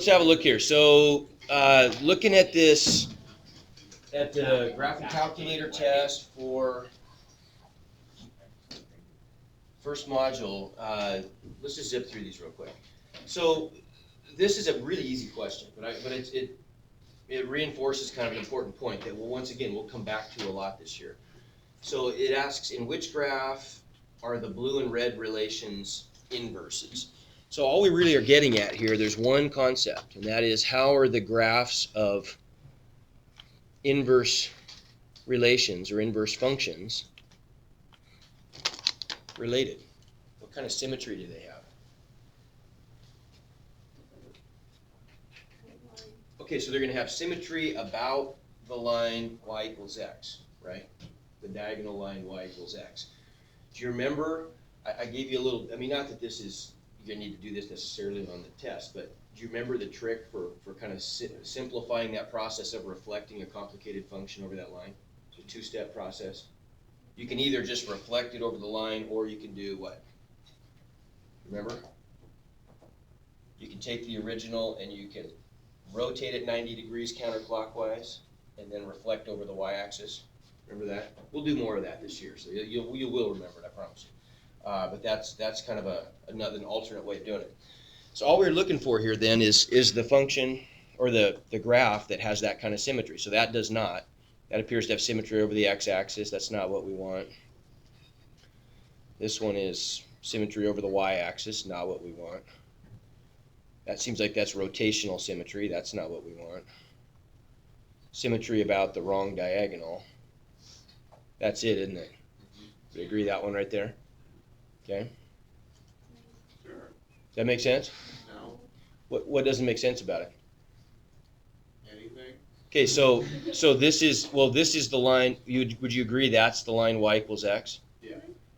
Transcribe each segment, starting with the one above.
Let's have a look here. So looking at this, at the graphic calculator test for first module, let's just zip through these real quick. So this is a really easy question, but it reinforces kind of an important point that once again we'll come back to a lot this year. So it asks, in which graph are the blue and red relations inverses? So all we really are getting at here, there's one concept, and that is, how are the graphs of inverse relations or inverse functions related? What kind of symmetry do they have? Okay, so they're going to have symmetry about the line y equals x, right? The diagonal line y equals x. Do you remember, I gave you a little, I mean, not that this is, you're going to need to do this necessarily on the test, but do you remember the trick for kind of simplifying that process of reflecting a complicated function over that line? It's a two-step process. You can either just reflect it over the line, or you can do what? Remember? You can take the original and you can rotate it 90 degrees counterclockwise and then reflect over the y-axis. Remember that? We'll do more of that this year, so you will remember it, I promise you. But that's kind of an alternate way of doing it. So all we're looking for here then is the function or the graph that has that kind of symmetry. So that does not. That appears to have symmetry over the x-axis. That's not what we want. This one is symmetry over the y-axis, not what we want. That seems like that's rotational symmetry. That's not what we want. Symmetry about the wrong diagonal. That's it, isn't it? Do you agree that one right there? Okay. Sure. Does that make sense? No. What doesn't make sense about it? Anything? Okay, so this is the line. Would you agree that's the line y equals x? Yeah.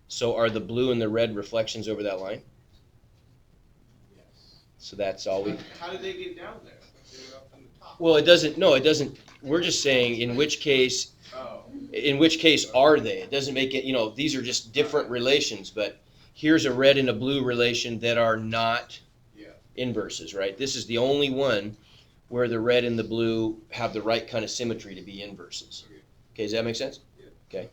So are the blue and the red reflections over that line? Yes. So that's all we. How did they get down there? They were up on the top. Well, it doesn't. No, it doesn't. We're just saying in which case. Oh. In which case are they? It doesn't make it. These are just different relations. But here's a red and a blue relation that are not inverses, right? This is the only one where the red and the blue have the right kind of symmetry to be inverses. Okay, does that make sense? Yeah. Okay.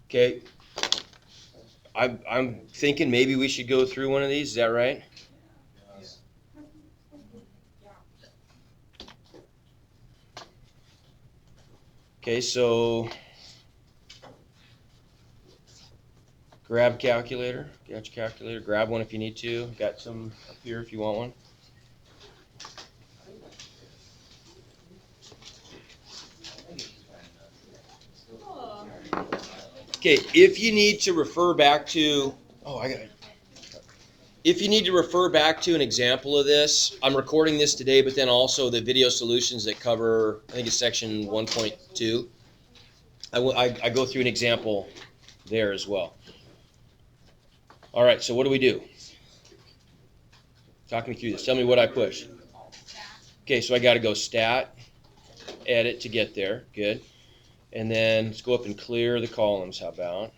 Okay. I'm thinking maybe we should go through one of these. Is that right? Yes. Okay, so grab calculator. Got your calculator. Grab one if you need to. Got some up here if you want one. Okay, if you need to refer back to, if you need to refer back to an example of this, I'm recording this today, but then also the video solutions that cover, I think it's section 1.2. I go through an example there as well. All right, so what do we do? Talk me through this. Tell me what I push. Okay, so I got to go stat, edit to get there. Good. And then let's go up and clear the columns. How about?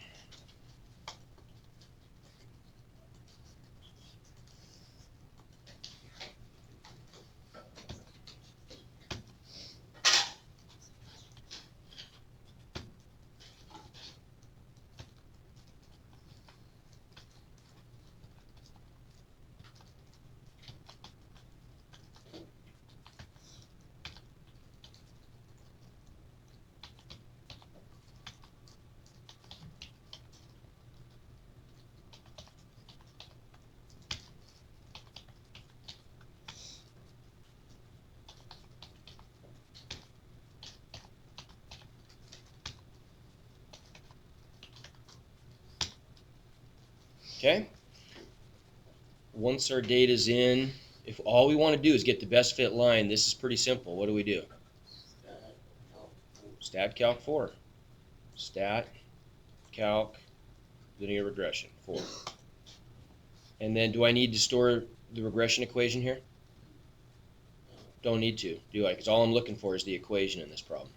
Okay. Once our data's in, if all we want to do is get the best fit line, this is pretty simple. What do we do? Stat calc 4. Stat calc linear regression 4. And then do I need to store the regression equation here? Don't need to, do I? Because all I'm looking for is the equation in this problem.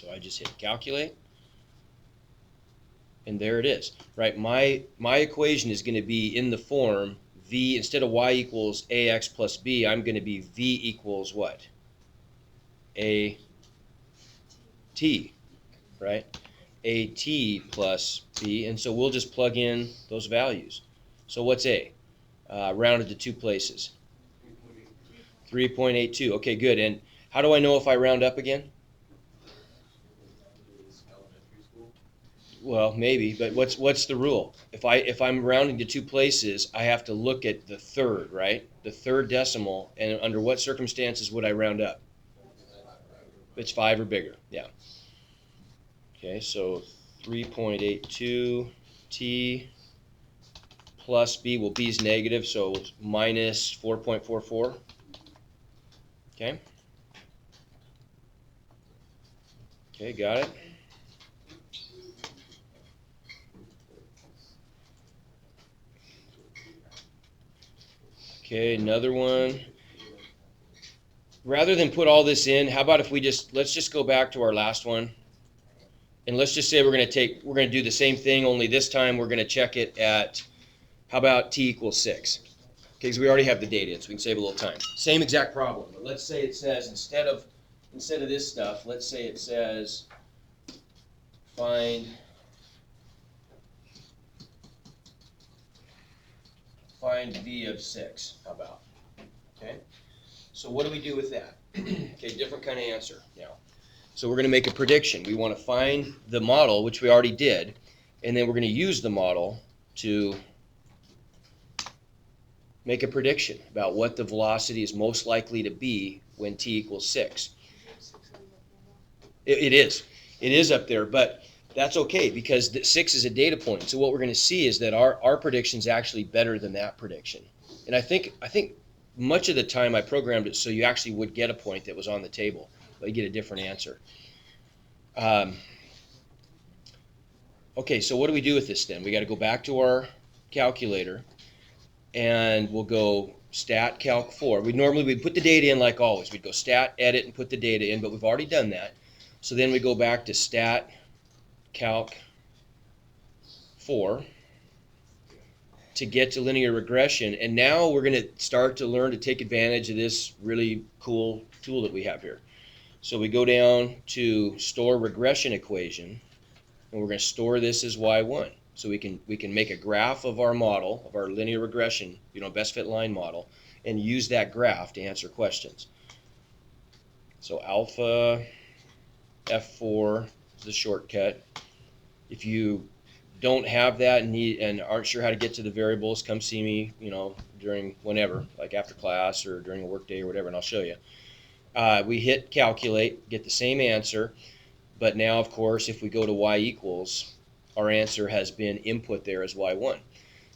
So I just hit calculate. And there it is, right? My equation is going to be in the form v, instead of y equals ax plus b, I'm going to be v equals what? A t, right? A t plus b, and so we'll just plug in those values. So what's a? Rounded to two places. 3.82. Okay, good. And how do I know if I round up again? Well, maybe, but what's the rule? If I'm rounding to two places, I have to look at the third, right? The third decimal, and under what circumstances would I round up? It's 5 or bigger, yeah. Okay, so 3.82 t plus b, well, b is negative, so minus 4.44. Okay. Okay, got it. Okay, another one. Rather than put all this in, how about if let's just go back to our last one. And let's just say we're going to do the same thing, only this time we're going to check it at, how about t equals 6? Okay, because we already have the data in, so we can save a little time. Same exact problem, but let's say it says, instead of this stuff, let's say it says, find v of 6, how about? Okay, so what do we do with that? Okay, different kind of answer now. So we're going to make a prediction. We want to find the model, which we already did, and then we're going to use the model to make a prediction about what the velocity is most likely to be when t equals 6. It is up there, but that's okay because 6 is a data point. So what we're going to see is that our prediction is actually better than that prediction. And I think much of the time I programmed it so you actually would get a point that was on the table, but you get a different answer. Okay, so what do we do with this then? We got to go back to our calculator, and we'll go stat calc 4. We'd put the data in like always. We'd go stat, edit, and put the data in, but we've already done that. So then we go back to stat calc 4 to get to linear regression, and now we're going to start to learn to take advantage of this really cool tool that we have here. So we go down to store regression equation, and we're going to store this as y1. So we can make a graph of our model, of our linear regression, best fit line model, and use that graph to answer questions. So alpha F4 is the shortcut. If you don't have that and aren't sure how to get to the variables, come see me, during whenever, like after class or during a work day or whatever, and I'll show you. We hit calculate, get the same answer, but now, of course, if we go to y equals, our answer has been input there as y1.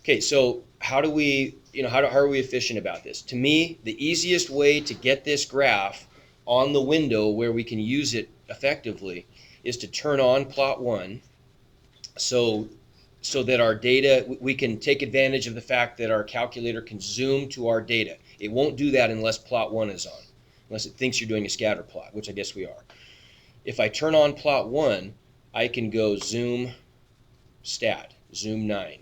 Okay, so how do we, how are we efficient about this? To me, the easiest way to get this graph on the window where we can use it effectively is to turn on plot 1 so that our data, we can take advantage of the fact that our calculator can zoom to our data. It won't do that unless plot 1 is on, unless it thinks you're doing a scatter plot, which I guess we are. If I turn on plot 1, I can go zoom stat, zoom 9.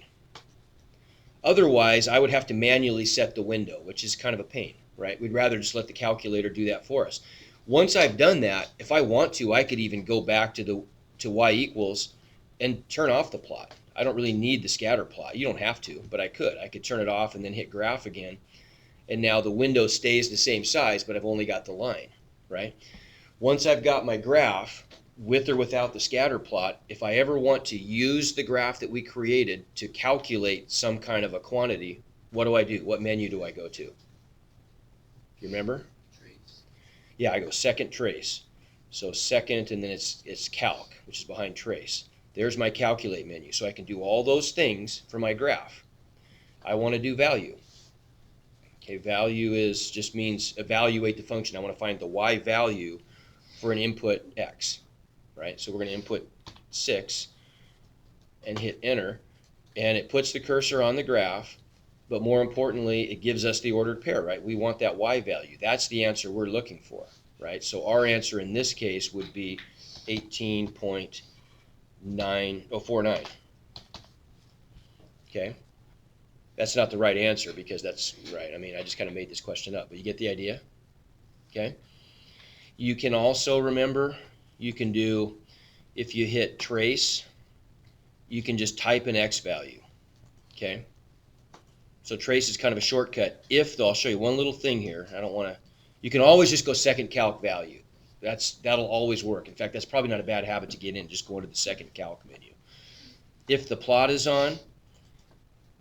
Otherwise, I would have to manually set the window, which is kind of a pain, right? We'd rather just let the calculator do that for us. Once I've done that, if I want to, I could even go back to y equals and turn off the plot. I don't really need the scatter plot. You don't have to, but I could. I could turn it off and then hit graph again. And now the window stays the same size, but I've only got the line, right? Once I've got my graph, with or without the scatter plot, if I ever want to use the graph that we created to calculate some kind of a quantity, what do I do? What menu do I go to? You remember? Trace. Yeah, I go second trace. So second, and then it's calc, which is behind trace. There's my calculate menu. So I can do all those things for my graph. I want to do value. Okay, value just means evaluate the function. I want to find the y value for an input x. Right, so we're going to input 6 and hit enter, and it puts the cursor on the graph, but more importantly, it gives us the ordered pair, right? We want that y value. That's the answer we're looking for, right? So our answer in this case would be 18.9049. Okay? That's not the right answer because that's right. I mean, I just kind of made this question up, but you get the idea? Okay? You can also remember, you can do, if you hit trace, you can just type an X value. Okay? So trace is kind of a shortcut. Though, I'll show you one little thing here. I don't want to, you can always just go second calc value. That'll always work. In fact, that's probably not a bad habit to get in, just go into the second calc menu. If the plot is on,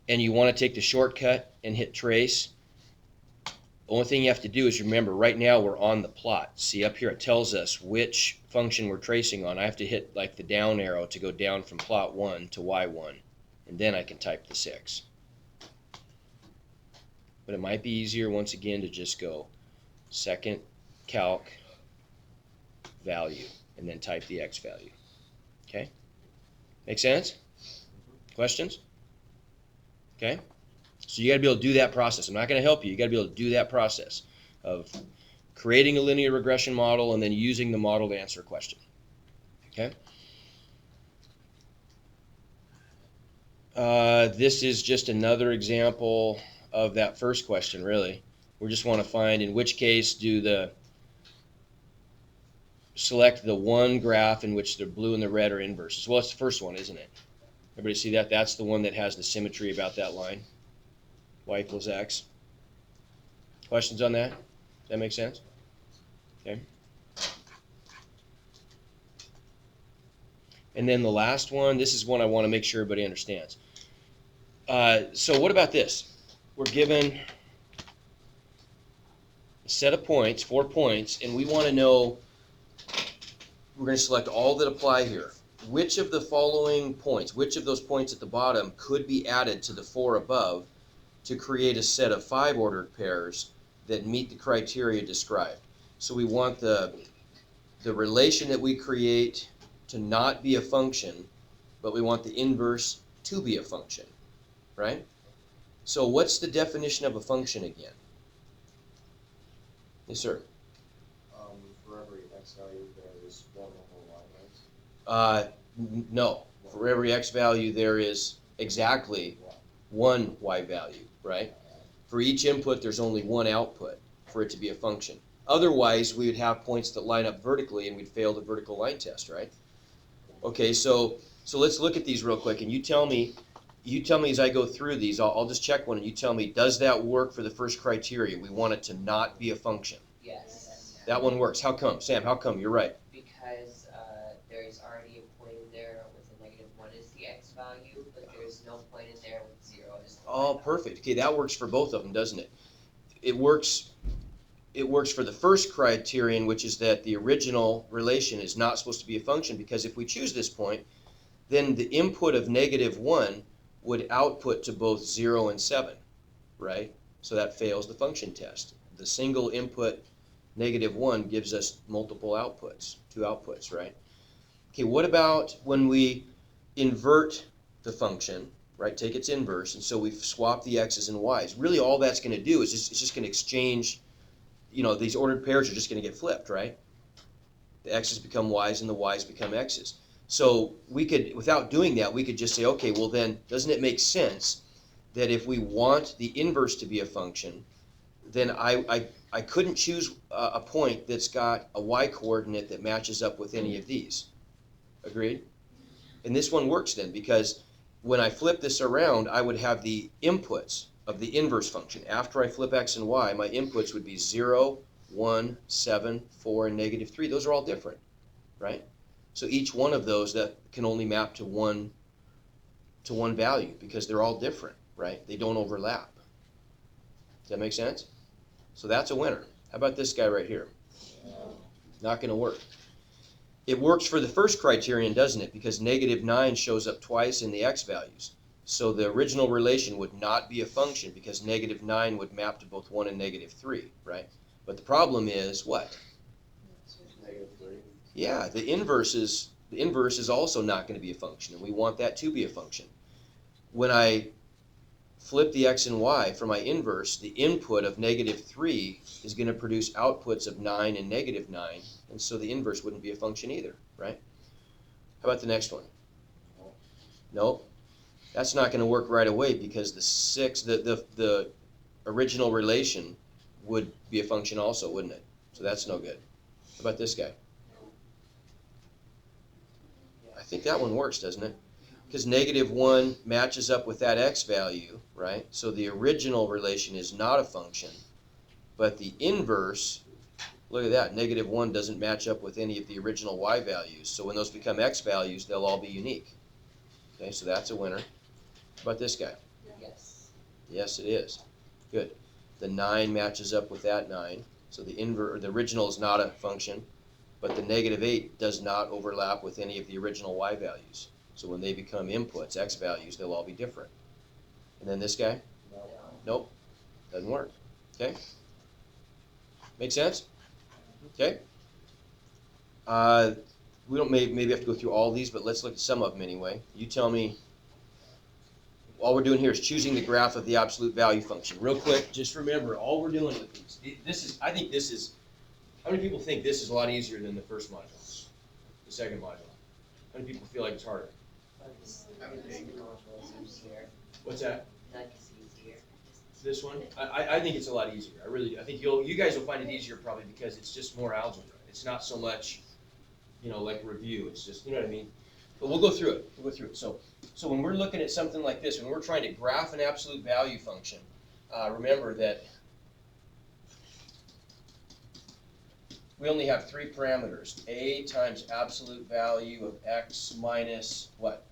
and you want to take the shortcut and hit trace, the only thing you have to do is remember, right now we're on the plot. See up here it tells us which function we're tracing on. I have to hit like the down arrow to go down from plot 1 to y1, and then I can type the 6. But it might be easier once again to just go second calc value and then type the X value. Okay? Make sense? Questions? Okay? So you got to be able to do that process. I'm not going to help you. You got to be able to do that process of creating a linear regression model and then using the model to answer a question. Okay? This is just another example of that first question, really. We just want to find in which case select the one graph in which the blue and the red are inverses. Well, it's the first one, isn't it? Everybody see that? That's the one that has the symmetry about that line. Y equals X. Questions on that? Does that make sense? Okay. And then the last one, this is one I want to make sure everybody understands. So what about this? We're given a set of points, 4 points, and we want to know, we're going to select all that apply here. Which of the following points, which of those points at the bottom could be added to the 4 above to create a set of 5 ordered pairs that meet the criteria described? So we want the relation that we create to not be a function, but we want the inverse to be a function, right? So what's the definition of a function again? Yes, sir. For every X value, there is one whole Y, right? No. For every X value, there is exactly one Y value, right? For each input, there's only one output for it to be a function. Otherwise, we would have points that line up vertically and we'd fail the vertical line test, right? Okay, so let's look at these real quick, and you tell me as I go through these, I'll just check one, and you tell me, does that work for the first criteria? We want it to not be a function. Yes. That one works. How come? Sam, how come? You're right. Because there's already a point in there with a -1 is the X value, but there's no point in there with 0 is the Oh, Y value. perfect. Okay, that works for both of them, doesn't it? It works for the first criterion, which is that the original relation is not supposed to be a function, because if we choose this point, then the input of -1 would output to both 0 and 7, right? So that fails the function test. The single input -1 gives us multiple outputs, 2 outputs, right? Okay, what about when we invert the function, right? Take its inverse, and so we've swapped the x's and y's. Really all that's going to do is it's just going to exchange, these ordered pairs are just going to get flipped, right? The x's become y's and the y's become x's. So we could, without doing that, we could just say, okay, well then, doesn't it make sense that if we want the inverse to be a function, then I couldn't choose a point that's got a y coordinate that matches up with any of these. Agreed? And this one works then, because when I flip this around, I would have the inputs of the inverse function. After I flip x and y, my inputs would be 0, 1, 7, 4, and -3. Those are all different, right? So each one of those that can only map to one value because they're all different, right? They don't overlap. Does that make sense? So that's a winner. How about this guy right here? Not going to work. It works for the first criterion, doesn't it? Because -9 shows up twice in the x values. So the original relation would not be a function because -9 would map to both 1 and -3, right? But the problem is what? -3. Yeah, the inverse is also not going to be a function, and we want that to be a function. When I flip the x and y for my inverse, the input of -3 is going to produce outputs of 9 and -9, and so the inverse wouldn't be a function either. right? How about the next one? Nope. That's not gonna work right away because the original relation would be a function also, wouldn't it? So that's no good. How about this guy? I think that one works, doesn't it? Because -1 matches up with that x value, right? So the original relation is not a function, but the inverse, look at that, -1 doesn't match up with any of the original y values. So when those become x values, they'll all be unique. Okay, so that's a winner. How about this guy? Yes. Yes, it is. Good. The 9 matches up with that 9. So the original is not a function, but the -8 does not overlap with any of the original y values. So when they become inputs, x values, they'll all be different. And then this guy? No. Nope. Doesn't work. Okay? Make sense? Okay? We don't maybe have to go through all these, but let's look at some of them anyway. You tell me. All we're doing here is choosing the graph of the absolute value function. Real quick, just remember, all we're doing with these, I think this is, how many people think this is a lot easier than the first module, the second module? How many people feel like it's harder? What's that? This one? I think it's a lot easier. I think you guys will find it easier probably because it's just more algebra. It's not so much, like review. It's just, you know what I mean? But we'll go through it. So when we're looking at something like this, when we're trying to graph an absolute value function, remember that we only have 3 parameters. A times absolute value of x minus what?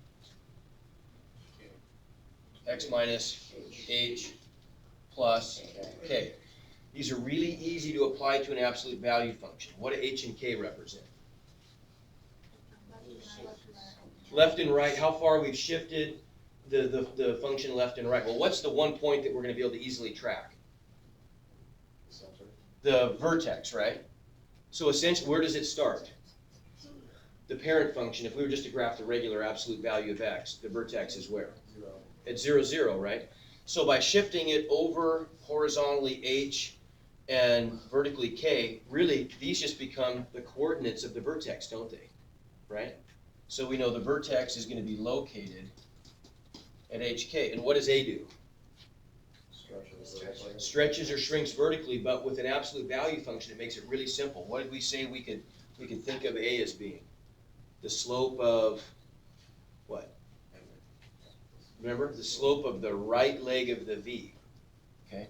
X minus h plus k. These are really easy to apply to an absolute value function. What do h and k represent? Left and right, how far we've shifted the function left and right. Well, what's the one point that we're going to be able to easily track? The vertex, right? So essentially, where does it start? The parent function, if we were just to graph the regular absolute value of x, the vertex is where? 0. At 0, 0, right? So by shifting it over horizontally h and vertically k, really, these just become the coordinates of the vertex, don't they? Right? So we know the vertex is going to be located at hk. And what does a do? Stretches or shrinks vertically, but with an absolute value function, it makes it really simple. What did we say we could think of a as being? The slope of what? Remember? The slope of the right leg of the v. Okay?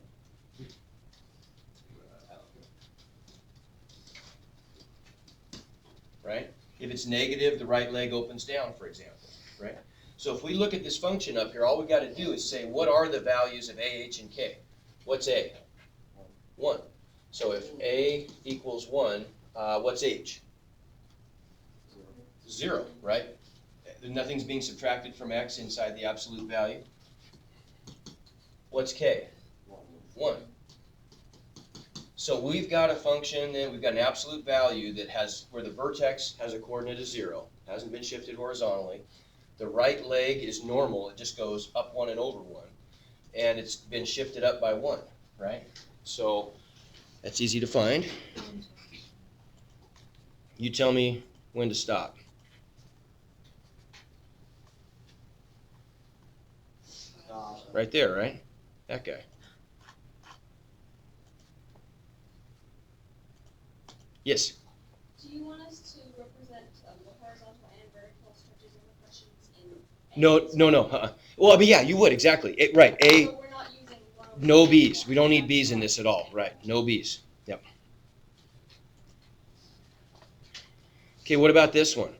Right? If it's negative, the right leg opens down, for example, right? So if we look at this function up here, all we got to do is say, what are the values of a, h, and k? What's a? 1. So if a equals 1, what's h? 0, right? Nothing's being subtracted from x inside the absolute value. What's k? 1. So we've got a function, then we've got an absolute value that has, where the vertex has a coordinate of 0, hasn't been shifted horizontally. The right leg is normal, it just goes up 1 and over 1. And it's been shifted up by 1, right? So that's easy to find. You tell me when to stop. Right there, right? That guy. Yes? Do you want us to represent the horizontal and vertical stretches of the questions in No. Well, I mean, yeah, you would, exactly. Right, A, So we're not using one over no one. B's. We don't need B's in this at all. Right, no B's. Yep. Okay, what about this one?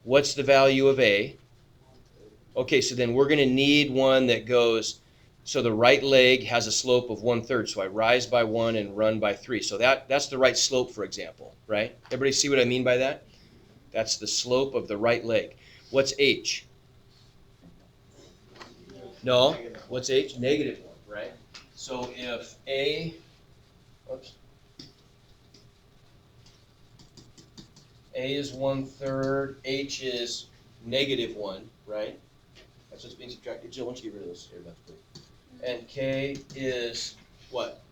What's the value of A? Okay, so then we're going to need one that goes, so the right leg has a slope of 1/3. So I rise by 1 and run by 3. So that's the right slope, for example, right? Everybody see what I mean by that? That's the slope of the right leg. What's H? No. What's H? -1, right? So if A, oops. A is 1/3, H is -1, right? That's what's being subtracted. Jill, why don't you get rid of those here, left, please? And K is what?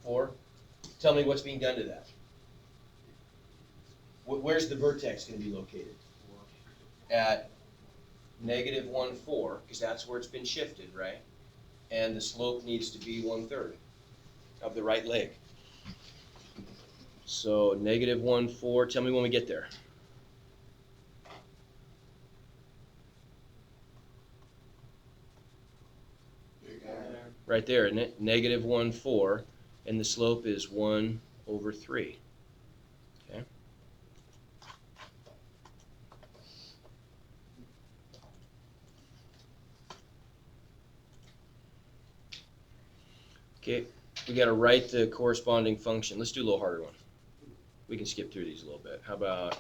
4. Tell me what's being done to that. Where's the vertex gonna be located? At negative 1, 4, because that's where it's been shifted, right? And the slope needs to be 1/3 of the right leg. So negative 1, 4, tell me when we get there. Right there, isn't it? Negative 1, 4, and the slope is 1/3. Okay. Okay, we got to write the corresponding function. Let's do a little harder one. We can skip through these a little bit. How about?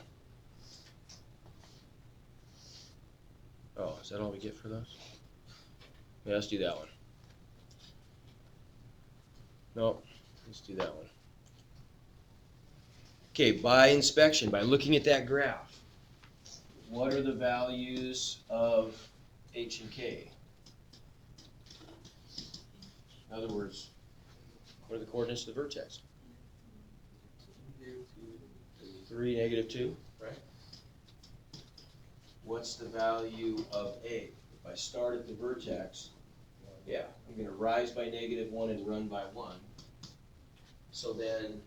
Oh, is that all we get for those? Yeah, let's do that one. No, let's do that one. Okay, by inspection, by looking at that graph, what are the values of H and K? In other words, what are the coordinates of the vertex? 3, -2, right? What's the value of A? If I start at the vertex, yeah, I'm going to rise by -1 and run by 1. So then,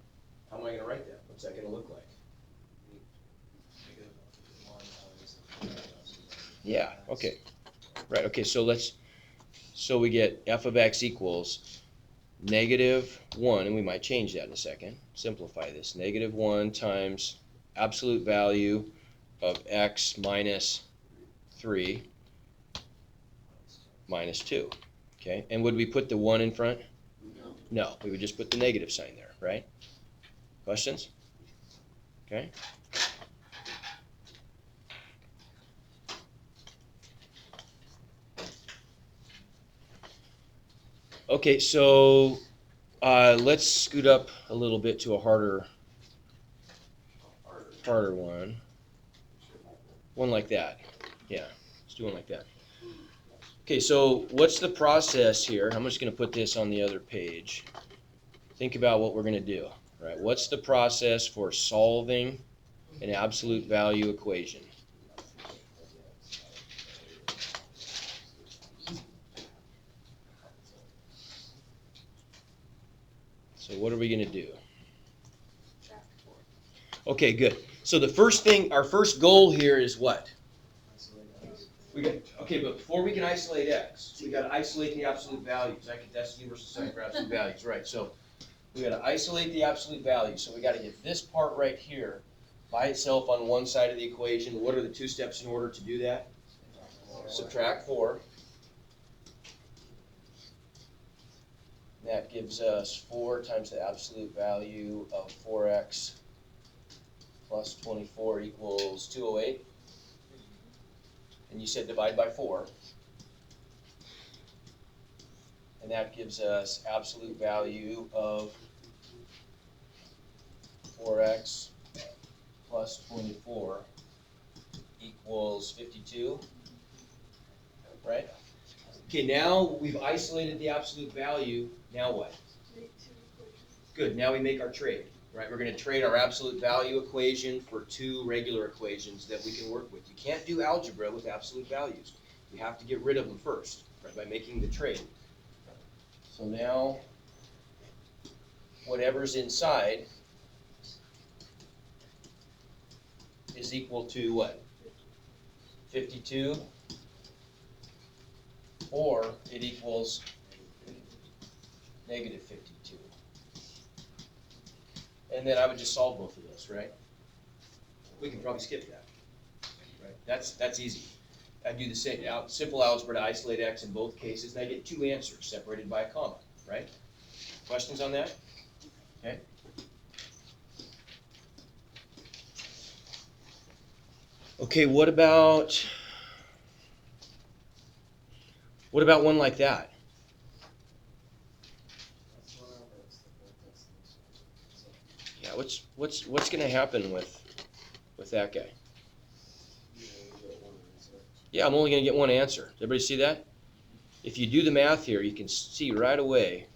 how am I going to write that? What's that going to look like? Yeah, okay. Right, okay, so we get f of x equals -1, and we might change that in a second. Simplify this. -1 times absolute value of x minus 3 minus 2. Okay, and would we put the 1 in front? No, we would just put the negative sign there, right? Questions? Okay. Okay, so let's scoot up a little bit to a harder one. One like that. Yeah, let's do one like that. Okay, so what's the process here? I'm just going to put this on the other page. Think about what we're going to do, right? What's the process for solving an absolute value equation? So what are we going to do? Okay, good. So the first thing, our first goal here is what? Okay, but before we can isolate x, we got to isolate the absolute values. That's the universal sign for absolute values, right? So we got to isolate the absolute values. So we got to get this part right here by itself on one side of the equation. What are the 2 steps in order to do that? Subtract 4. That gives us 4 times the absolute value of 4x plus 24 equals 208. And you said divide by 4. And that gives us absolute value of 4x plus 24 equals 52. Right? Okay, now we've isolated the absolute value. Now what? Good, now we make our trade. Right, we're going to trade our absolute value equation for 2 regular equations that we can work with. You can't do algebra with absolute values. You have to get rid of them first, right, by making the trade. So now, whatever's inside is equal to what? 52, or it equals -52. And then I would just solve both of those, right? We can probably skip that, right? That's easy. I do the same, simple algebra to isolate x in both cases, and I get 2 answers separated by a comma, right? Questions on that? Okay. Okay, what about one like that? Yeah, what's going to happen with that guy? Yeah, I'm only going to get one answer. Does everybody see that? If you do the math here, you can see right away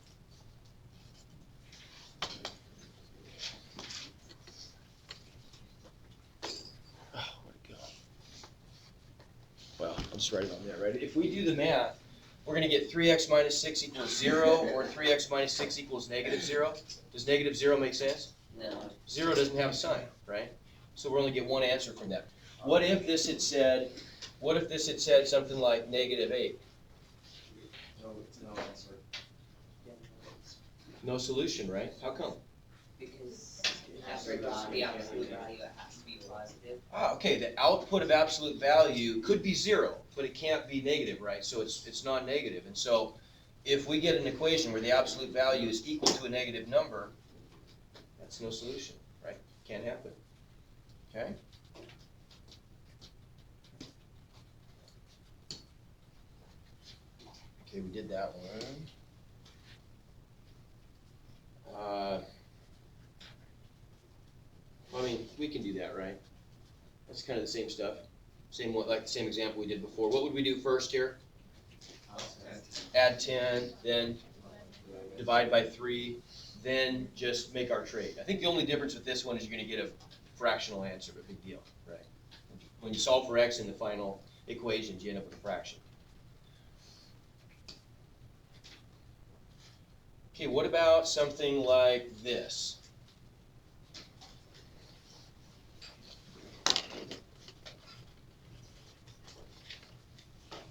I'll just write it on there, right? If we do the math, we're gonna get 3x minus 6 equals 0, or 3x minus 6 equals negative 0. Does negative 0 make sense? No. 0 doesn't have a sign, right? So we're only get one answer from that. What if this had said something like negative 8? No, it's no answer. No solution, right? How come? Because after the absolute value, it has to be positive. Okay, the output of absolute value could be 0, but it can't be negative, right? So it's non-negative. And so if we get an equation where the absolute value is equal to a negative number, that's no solution, right? Can't happen. Okay? Okay, we did that one. I mean, we can do that, right? That's kind of the same stuff. Like the same example we did before. What would we do first here? Add 10, then divide by 3, then just make our trade. I think the only difference with this one is you're going to get a fractional answer, but big deal, right? When you solve for x in the final equations, you end up with a fraction. Okay, what about something like this?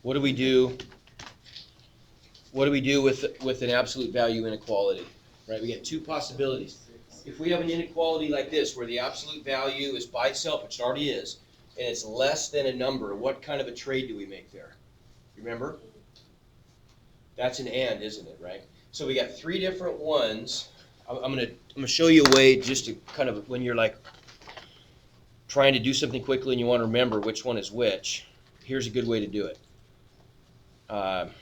What do we do? What do we do with an absolute value inequality? Right, we get two possibilities. If we have an inequality like this, where the absolute value is by itself, which it already is, and it's less than a number, what kind of a trade do we make there? Remember? That's an and, isn't it, right? So we got three different ones. I'm gonna show you a way just to kind of, when you're like trying to do something quickly and you want to remember which one is which, here's a good way to do it. Where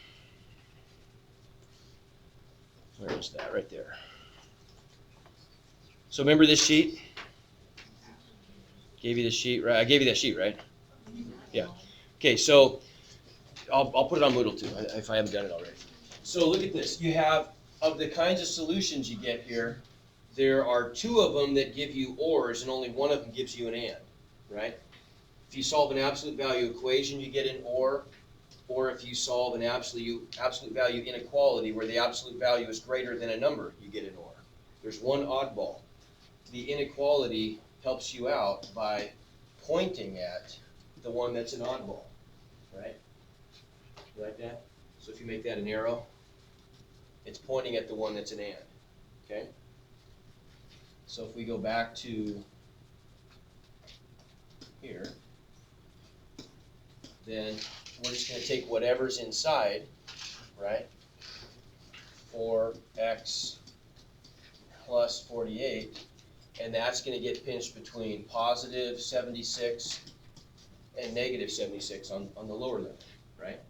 is that? Right there. So remember this sheet? Gave you the sheet, right? I gave you that sheet, right? Yeah. Okay, so I'll put it on Moodle too, if I haven't done it already. So look at this. You have, of the kinds of solutions you get here, there are two of them that give you ors, and only one of them gives you an and, right? If you solve an absolute value equation, you get an or if you solve an absolute value inequality where the absolute value is greater than a number, you get an or. There's one oddball. The inequality helps you out by pointing at the one that's an oddball, right? You like that? So if you make that an arrow, it's pointing at the one that's an and, okay? So if we go back to here, then we're just going to take whatever's inside, right? 4x plus 48, and that's going to get pinched between positive 76 and negative 76 on the lower limit, right?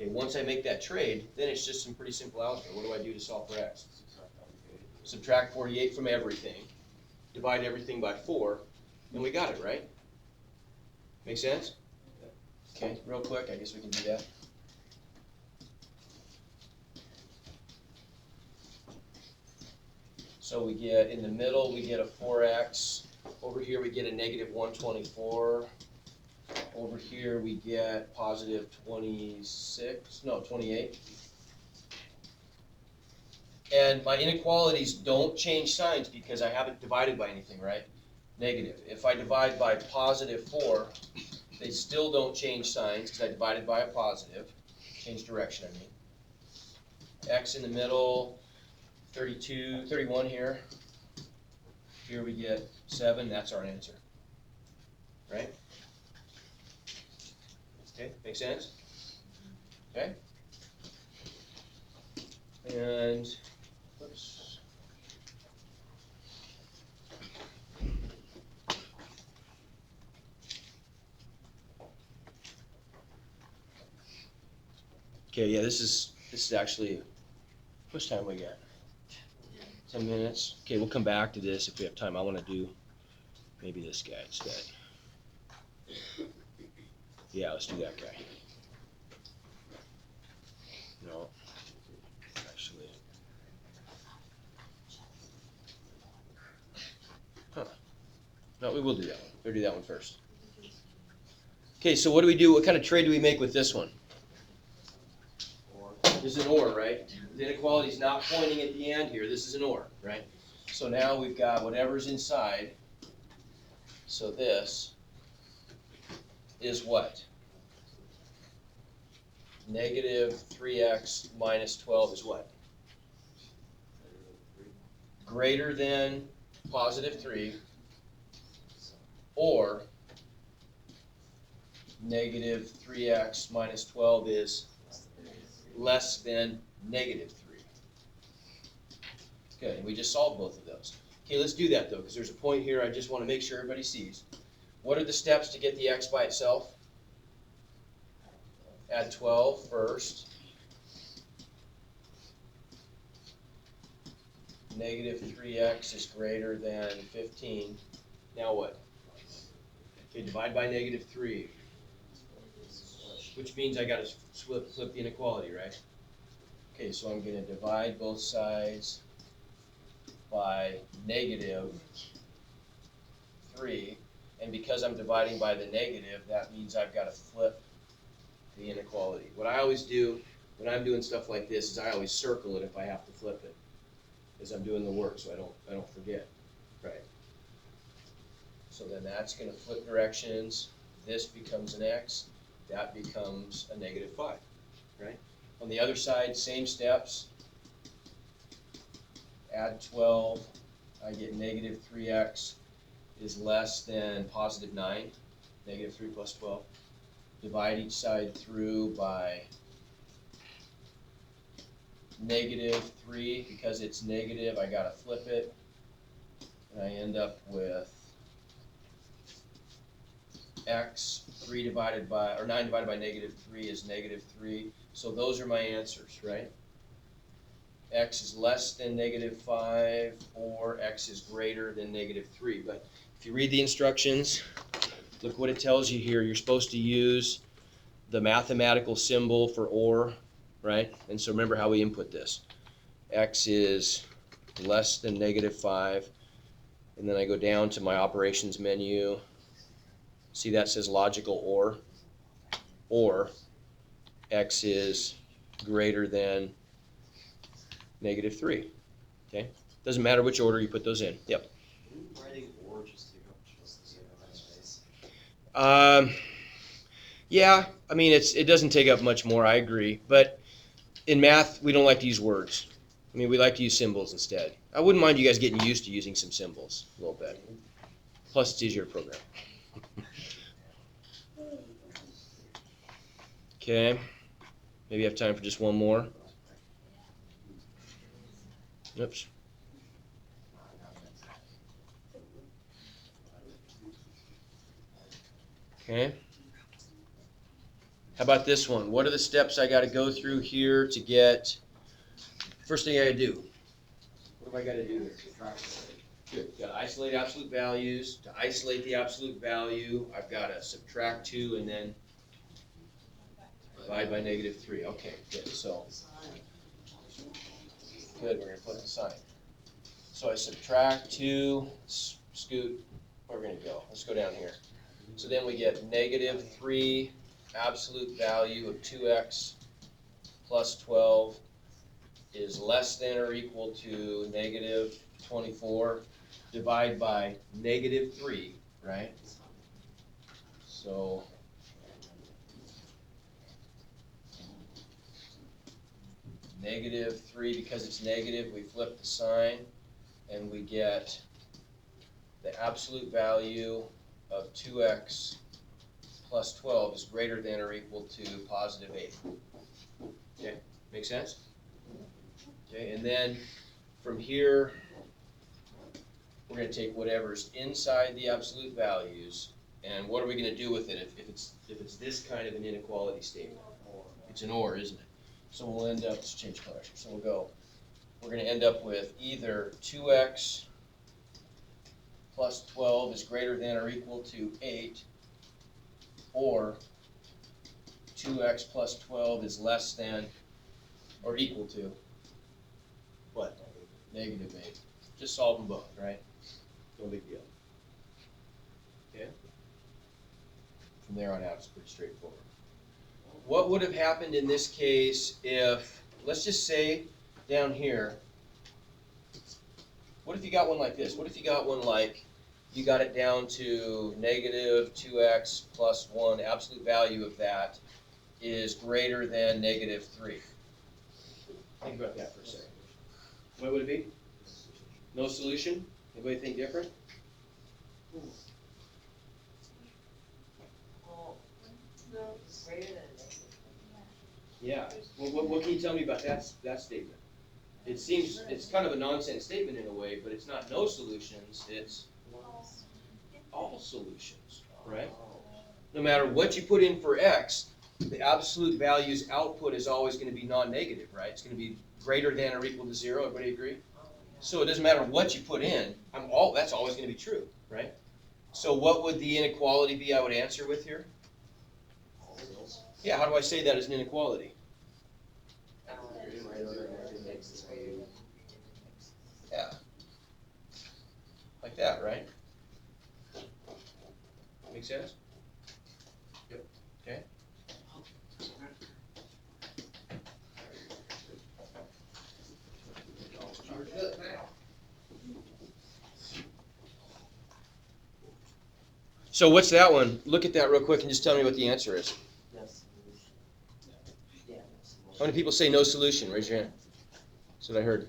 Okay, once I make that trade, then it's just some pretty simple algebra. What do I do to solve for x? Subtract 48 from everything, divide everything by 4, and we got it, right? Make sense? Okay, real quick, I guess we can do that. So we get, in the middle, we get a 4x. Over here, we get a negative 124. Over here, we get positive 28. And my inequalities don't change signs because I haven't divided by anything, right? Negative. If I divide by positive 4, they still don't change signs because I divided by a positive. Change direction, I mean. X in the middle, 31 here. Here we get 7, that's our answer. Right? Okay, make sense? Okay? And, oops. Okay, yeah, this is actually, how much time we got? 10 minutes? Okay, we'll come back to this if we have time. I want to do maybe this guy instead. Yeah, let's do that guy. No, actually. Huh. No, we will do that one. We'll do that one first. Okay, so what do we do? What kind of trade do we make with this one? Or, This is an OR, right? The inequality is not pointing at the end here. This is an OR, right? So now we've got whatever's inside. So this is what? Negative 3x minus 12 is what? Greater than positive 3, or negative 3x minus 12 is less than negative 3. Okay, we just solved both of those. Okay, let's do that though, because there's a point here I just want to make sure everybody sees. What are the steps to get the x by itself? Add 12 first. Negative 3x is greater than 15. Now what? Okay, divide by negative 3. Which means I got to flip the inequality, right? Okay, so I'm going to divide both sides by negative 3. And because I'm dividing by the negative, that means I've got to flip the inequality. What I always do when I'm doing stuff like this is I always circle it if I have to flip it as I'm doing the work, so I don't forget. Right. So then that's going to flip directions. This becomes an x. That becomes a negative 5. Right. On the other side, same steps. Add 12. I get negative 3x is less than positive 9. Negative 3 plus 12. Divide each side through by negative 3. Because it's negative, I gotta flip it. And I end up with x 9 divided by negative 3 is negative 3. So those are my answers, right? X is less than negative 5 or x is greater than negative 3. But if you read the instructions, look what it tells you here. You're supposed to use the mathematical symbol for OR, right? And so remember how we input this. X is less than negative 5. And then I go down to my operations menu. See that says logical OR? Or x is greater than negative 3. Okay? Doesn't matter which order you put those in. Yep. wouldn't writing or just take up just the same amount of space? Yeah, I mean, it doesn't take up much more, I agree. But in math, we don't like to use words. I mean, we like to use symbols instead. I wouldn't mind you guys getting used to using some symbols a little bit. Plus, it's easier to program. Okay, maybe you have time for just one more. Oops. Okay. How about this one? What are the steps I got to go through here to get? First thing I got to do. What have I got to do here? Good. Got to isolate absolute values. To isolate the absolute value, I've got to subtract 2 and then divide by negative 3. Okay, good. So, good. We're going to flip the sign. So I subtract 2. Scoot. Where are we going to go? Let's go down here. So then we get negative 3 absolute value of 2x plus 12 is less than or equal to negative 24. Divide by negative 3, right? So negative 3, because it's negative, we flip the sign and we get the absolute value of 2x plus 12 is greater than or equal to positive 8. Okay, make sense? Okay, and then from here, we're going to take whatever's inside the absolute values, and what are we going to do with it if it's this kind of an inequality statement? It's an OR, isn't it? So we'll end up, let's change colors. So we're going to end up with either 2x plus 12 is greater than or equal to 8, or 2x plus 12 is less than or equal to what? Negative 8. Just solve them both, right? No big deal. Okay? From there on out, it's pretty straightforward. What would have happened in this case if, let's just say down here, what if you got one like this? What if you got one like, you got it down to negative 2x plus 1, absolute value of that is greater than negative 3. Think about that for a second. What would it be? No solution? Anybody think different? Well, it's greater than a negative. Yeah. What can you tell me about that statement? It seems, it's kind of a nonsense statement in a way, but it's not no solutions, it's all solutions, right? No matter what you put in for x, the absolute value's output is always going to be non-negative, right? It's going to be greater than or equal to 0. Everybody agree? So it doesn't matter what you put in, that's always going to be true, right? So what would the inequality be I would answer with here? Yeah, how do I say that as an inequality? Yeah. Like that, right? Make sense? Yep. Okay. So what's that one? Look at that real quick and just tell me what the answer is. No solution. Yeah, no solution. How many people say no solution? Raise your hand. That's what I heard.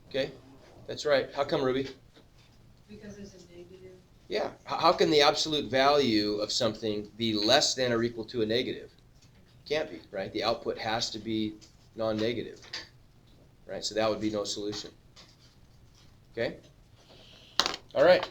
Okay, that's right. How come, Ruby? Because there's a negative. Yeah. How can the absolute value of something be less than or equal to a negative? Can't be, right? The output has to be non-negative, right? So that would be no solution. Okay? All right.